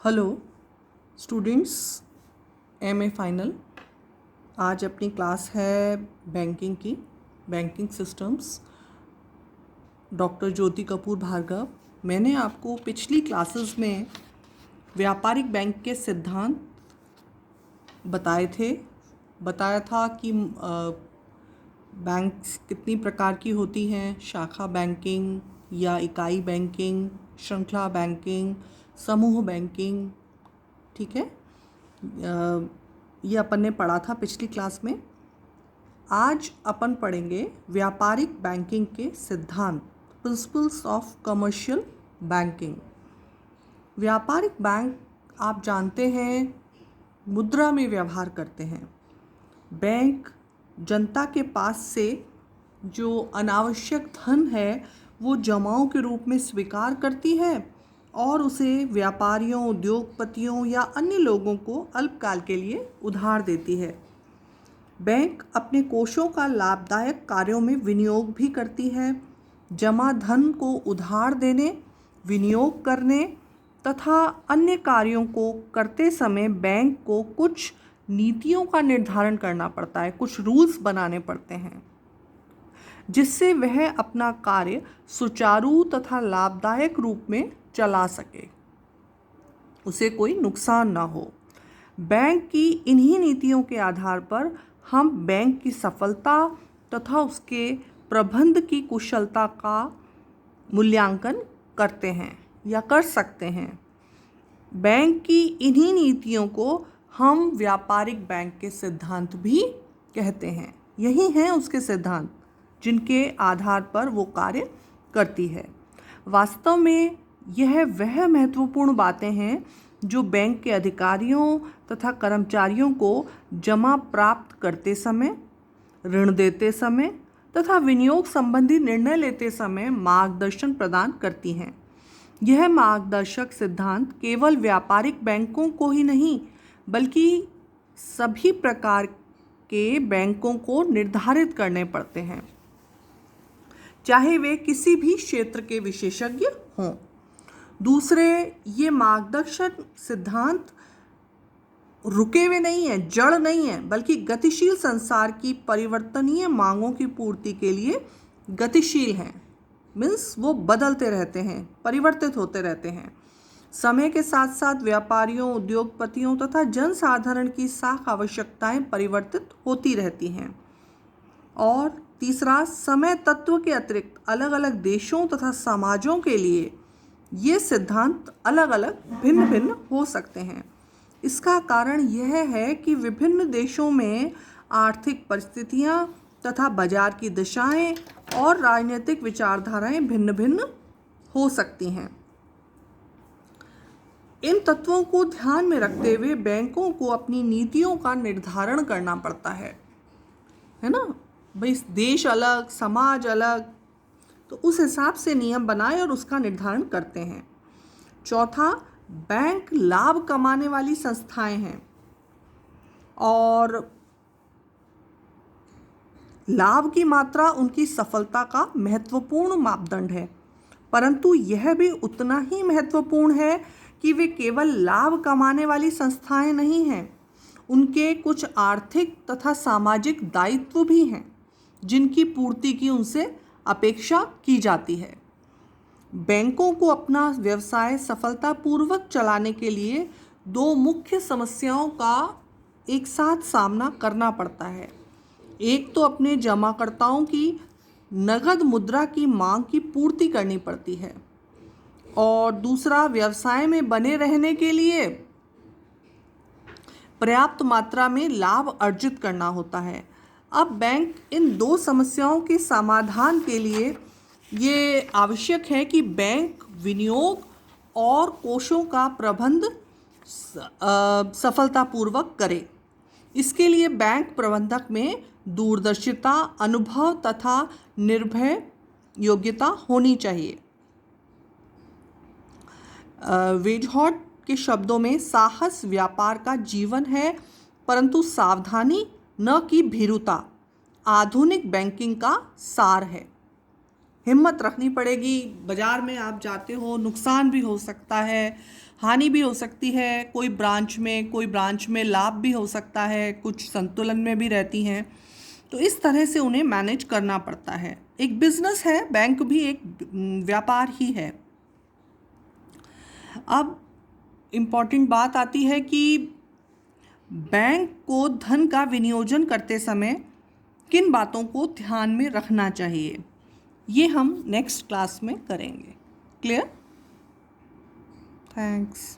Hello students, MA final. आज अपनी class है बैंकिंग की, बैंकिंग सिस्टम्स। डॉक्टर ज्योति कपूर भार्गव। मैंने आपको पिछली क्लासेस में व्यापारिक बैंक के सिद्धांत बताया था कि बैंक्स कितनी प्रकार की होती हैं, शाखा बैंकिंग या इकाई बैंकिंग, श्रृंखला बैंकिंग, समूह बैंकिंग। ठीक है, ये अपन ने पढ़ा था पिछली क्लास में। आज अपन पढ़ेंगे व्यापारिक बैंकिंग के सिद्धांत, प्रिंसिपल्स ऑफ कमर्शियल बैंकिंग। व्यापारिक बैंक आप जानते हैं मुद्रा में व्यवहार करते हैं। बैंक जनता के पास से जो अनावश्यक धन है वो जमाओं के रूप में स्वीकार करती है और उसे व्यापारियों, उद्योगपतियों या अन्य लोगों को अल्पकाल के लिए उधार देती है। बैंक अपने कोषों का लाभदायक कार्यों में विनियोग भी करती है। जमा धन को उधार देने, विनियोग करने तथा अन्य कार्यों को करते समय बैंक को कुछ नीतियों का निर्धारण करना पड़ता है, कुछ रूल्स बनाने पड़ते हैं जिससे वह अपना कार्य सुचारू तथा लाभदायक रूप में चला सके, उसे कोई नुकसान ना हो। बैंक की इन्हीं नीतियों के आधार पर हम बैंक की सफलता तथा उसके प्रबंध की कुशलता का मूल्यांकन करते हैं या कर सकते हैं। बैंक की इन्हीं नीतियों को हम व्यापारिक बैंक के सिद्धांत भी कहते हैं। यही हैं उसके सिद्धांत जिनके आधार पर वो कार्य करती है। वास्तव में यह वह महत्वपूर्ण बातें हैं जो बैंक के अधिकारियों तथा कर्मचारियों को जमा प्राप्त करते समय, ऋण देते समय तथा विनियोग संबंधी निर्णय लेते समय मार्गदर्शन प्रदान करती हैं। यह मार्गदर्शक सिद्धांत केवल व्यापारिक बैंकों को ही नहीं बल्कि सभी प्रकार के बैंकों को निर्धारित करने पड़ते हैं, चाहे वे किसी भी क्षेत्र के विशेषज्ञ हों। दूसरे, ये मार्गदर्शक सिद्धांत रुके हुए नहीं हैं, जड़ नहीं है, बल्कि गतिशील संसार की परिवर्तनीय मांगों की पूर्ति के लिए गतिशील हैं। मीन्स वो बदलते रहते हैं, परिवर्तित होते रहते हैं। समय के साथ साथ व्यापारियों, उद्योगपतियों तथा जनसाधारण की साख आवश्यकताएं परिवर्तित होती रहती हैं। और तीसरा, समय तत्व के अतिरिक्त अलग अलग देशों तथा समाजों के लिए ये सिद्धांत अलग अलग भिन्न भिन्न हो सकते हैं। इसका कारण यह है कि विभिन्न देशों में आर्थिक परिस्थितियां तथा बाजार की दिशाएं और राजनीतिक विचारधाराएं भिन्न भिन्न हो सकती हैं। इन तत्वों को ध्यान में रखते हुए बैंकों को अपनी नीतियों का निर्धारण करना पड़ता है ना भाई। देश अलग, समाज अलग, तो उस हिसाब से नियम बनाए और उसका निर्धारण करते हैं। चौथा, बैंक लाभ कमाने वाली संस्थाएं हैं और लाभ की मात्रा उनकी सफलता का महत्वपूर्ण मापदंड है, परंतु यह भी उतना ही महत्वपूर्ण है कि वे केवल लाभ कमाने वाली संस्थाएं नहीं हैं। उनके कुछ आर्थिक तथा सामाजिक दायित्व भी हैं जिनकी पूर्ति की उनसे अपेक्षा की जाती है। बैंकों को अपना व्यवसाय सफलतापूर्वक चलाने के लिए दो मुख्य समस्याओं का एक साथ सामना करना पड़ता है। एक तो अपने जमाकर्ताओं की नगद मुद्रा की मांग की पूर्ति करनी पड़ती है और दूसरा, व्यवसाय में बने रहने के लिए पर्याप्त मात्रा में लाभ अर्जित करना होता है। अब बैंक इन दो समस्याओं के समाधान के लिए ये आवश्यक है कि बैंक विनियोग और कोषों का प्रबंध सफलतापूर्वक करे। इसके लिए बैंक प्रबंधक में दूरदर्शिता, अनुभव तथा निर्भय योग्यता होनी चाहिए। वेजहॉट के शब्दों में, साहस व्यापार का जीवन है परंतु सावधानी न कि भीरुता आधुनिक बैंकिंग का सार है। हिम्मत रखनी पड़ेगी। बाज़ार में आप जाते हो, नुकसान भी हो सकता है, हानि भी हो सकती है, कोई ब्रांच में लाभ भी हो सकता है, कुछ संतुलन में भी रहती हैं। तो इस तरह से उन्हें मैनेज करना पड़ता है। एक बिजनेस है, बैंक भी एक व्यापार ही है। अब इम्पॉर्टेंट बात आती है कि बैंक को धन का विनियोजन करते समय किन बातों को ध्यान में रखना चाहिए, ये हम नेक्स्ट क्लास में करेंगे। क्लियर? थैंक्स।